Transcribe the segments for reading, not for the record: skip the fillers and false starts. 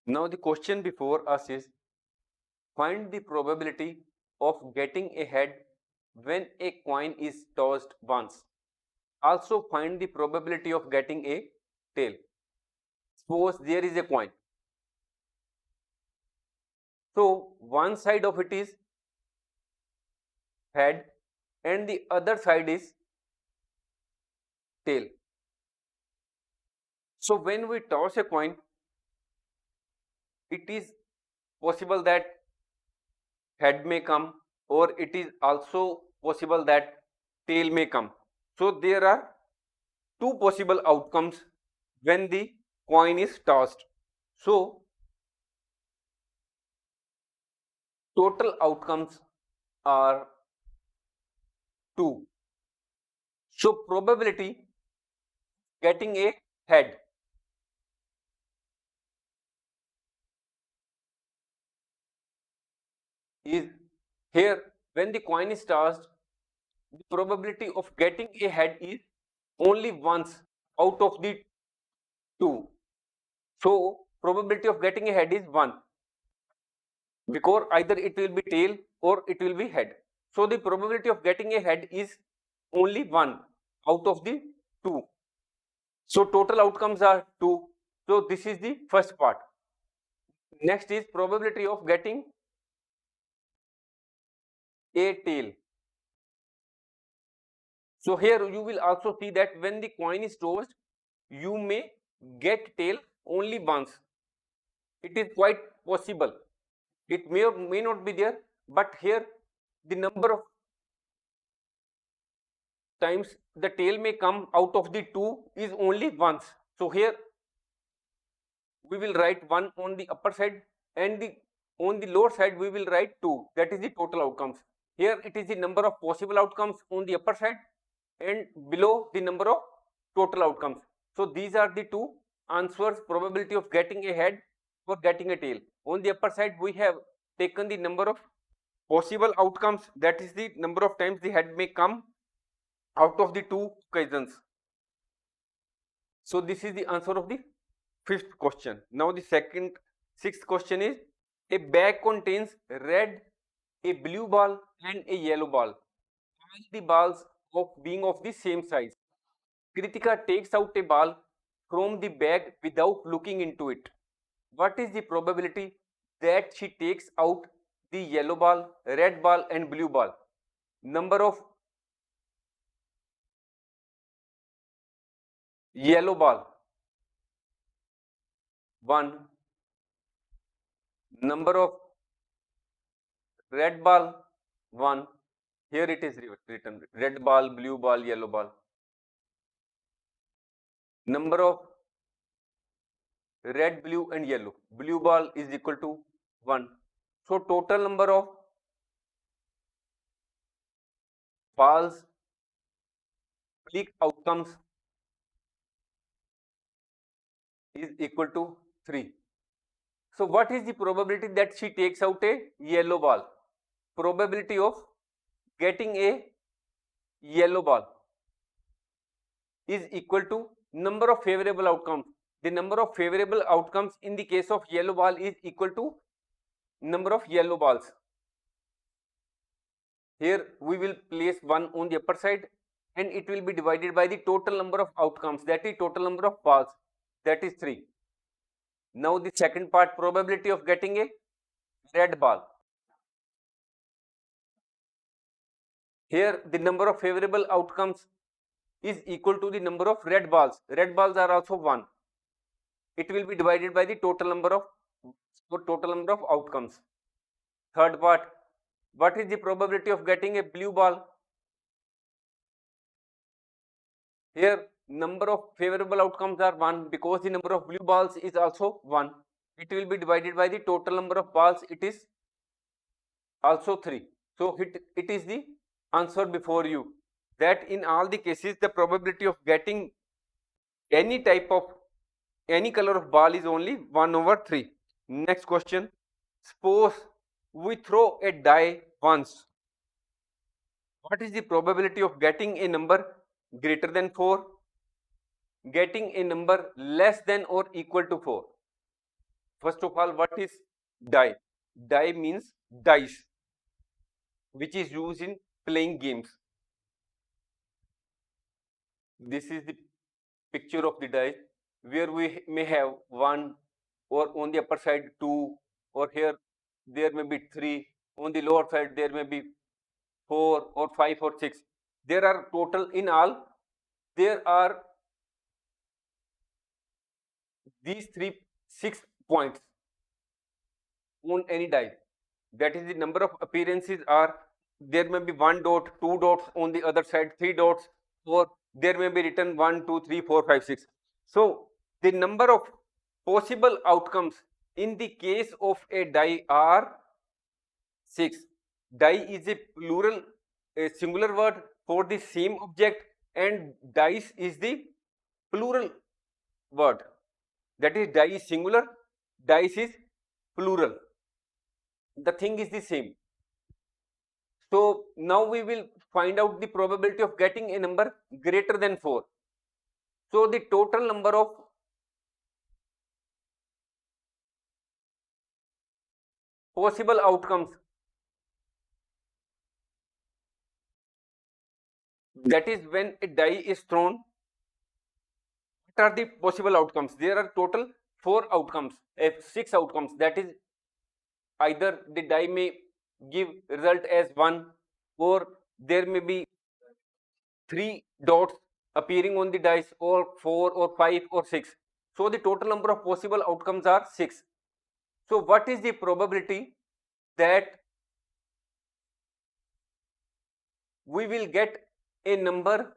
Now the question before us is, find the probability of getting a head when a coin is tossed once. Also find the probability of getting a tail. Suppose there is a coin. So one side of it is head and the other side is tail. So when we toss a coin, it is possible that head may come, or it is also possible that tail may come. So there are two possible outcomes when the coin is tossed. So total outcomes are 2. So probability getting a head is, here when the coin is tossed, the probability of getting a head is only once out of the 2. So probability of getting a head is 1, because either it will be tail or it will be head. So the probability of getting a head is only 1 out of the 2. So total outcomes are 2. So this is the first part. Next is probability of getting a tail. So here you will also see that when the coin is tossed, you may get tail only once. It is quite possible. It may or may not be there, but here the number of times the tail may come out of the 2 is only once. So here we will write 1 on the upper side, and on the lower side we will write 2. That is the total outcomes. Here it is the number of possible outcomes on the upper side, and below the number of total outcomes. So these are the two answers: probability of getting a head or getting a tail. On the upper side we have taken the number of possible outcomes, that is the number of times the head may come out of the 2 occasions. So this is the answer of the fifth question. Now the sixth question is, a bag contains red, a blue ball and a yellow ball. All the balls of being of the same size. Kritika takes out a ball from the bag without looking into it. What is the probability that she takes out the yellow ball, red ball and blue ball? Number of yellow ball 1, number of red ball 1. Here it is written red ball, blue ball, yellow ball. Number of red, blue and yellow. Blue ball is equal to 1. So total number of balls, click outcomes is equal to 3. So what is the probability that she takes out a yellow ball? Probability of getting a yellow ball is equal to number of favorable outcomes. The number of favorable outcomes in the case of yellow ball is equal to number of yellow balls. Here we will place 1 on the upper side, and it will be divided by the total number of outcomes, that is total number of balls, that is 3. Now the second part, probability of getting a red ball. Here the number of favorable outcomes is equal to the number of red balls. Red balls are also 1. It will be divided by the total number of outcomes. Third part, what is the probability of getting a blue ball? Here number of favorable outcomes are 1, because the number of blue balls is also 1. It will be divided by the total number of balls, it is also 3. So it is the answer before you, that in all the cases the probability of getting any type of any color of ball is only 1/3. Next question, suppose we throw a die once. What is the probability of getting a number greater than 4, getting a number less than or equal to 4? First of all, what is die? Die means dice, which is used in playing games. This is the picture of the die, where we may have 1, or on the upper side 2, or here there may be 3, on the lower side there may be 4 or 5 or 6. There are total, in all there are these 6 points on any die. That is the number of appearances are, there may be 1 dot, 2 dots on the other side, 3 dots, or there may be written 1, 2, 3, 4, 5, 6. So the number of possible outcomes in the case of a die are 6. Die is a plural, a singular word for the same object, and dice is the plural word. That is, die is singular, dice is plural. The thing is the same. So now we will find out the probability of getting a number greater than 4. So the total number of possible outcomes, that is when a die is thrown, what are the possible outcomes? There are total 4 outcomes, 6 outcomes. That is, either the die may give result as 1, or there may be 3 dots appearing on the dice, or 4 or 5 or 6. So the total number of possible outcomes are 6. So what is the probability that we will get a number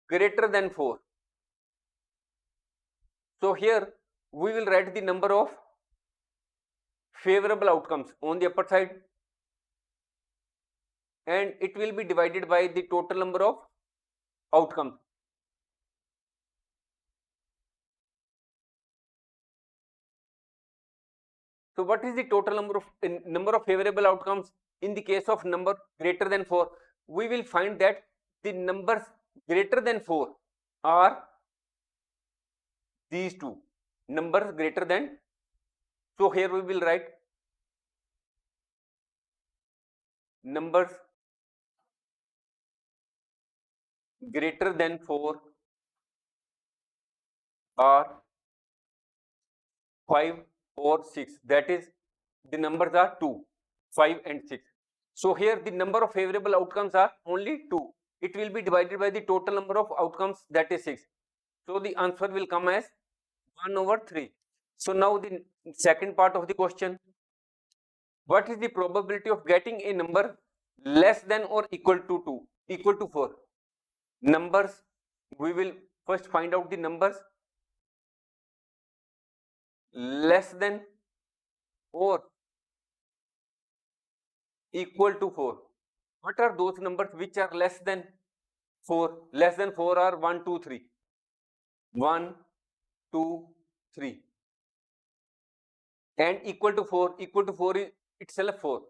greater than 4? So here we will write the number of favorable outcomes on the upper side, and it will be divided by the total number of outcomes. So what is the total number of favorable outcomes in the case of number greater than 4? We will find that the numbers greater than 4 are these two numbers greater than. So here we will write numbers greater than 4 are 5 or 6. That is, the numbers are 2, 5 and 6. So here the number of favorable outcomes are only 2. It will be divided by the total number of outcomes, that is 6. So the answer will come as 1/3. So now the second part of the question, what is the probability of getting a number less than or equal to 2, equal to 4? Numbers, we will first find out the numbers less than or equal to 4. What are those numbers which are less than 4? Less than 4 are 1, 2, 3. 1, 2, 3. And equal to 4, equal to 4 is itself 4.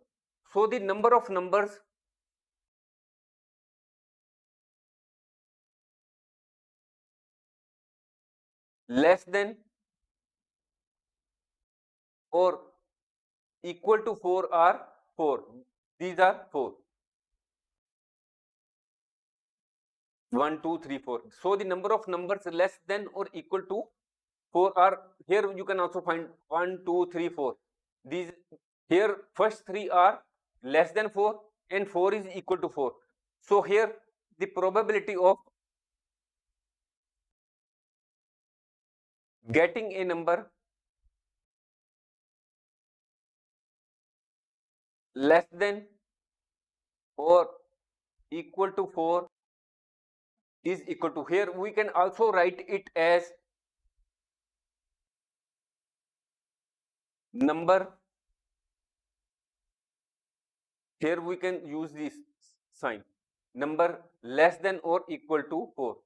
So the number of numbers less than or equal to 4 are 4. These are 4. 1, 2, 3, 4. So the number of numbers less than or equal to 4 are, here you can also find 1, 2, 3, 4. These here first 3 are less than 4 and 4 is equal to 4. So here the probability of getting a number less than or equal to 4 is equal to, here we can also write it as number, here we can use this sign, number less than or equal to 4.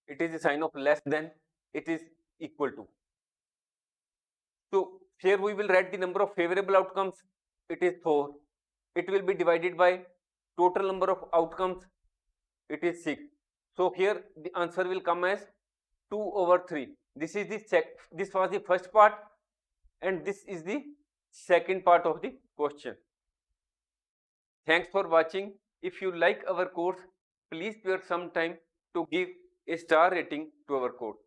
It is a sign of less than, it is equal to. So here we will write the number of favorable outcomes, it is 4. It will be divided by total number of outcomes, it is 6. So here the answer will come as 2/3. This was the first part, and this is the second part of the question. Thanks for watching. If you like our course, please spare some time to give a star rating to our course.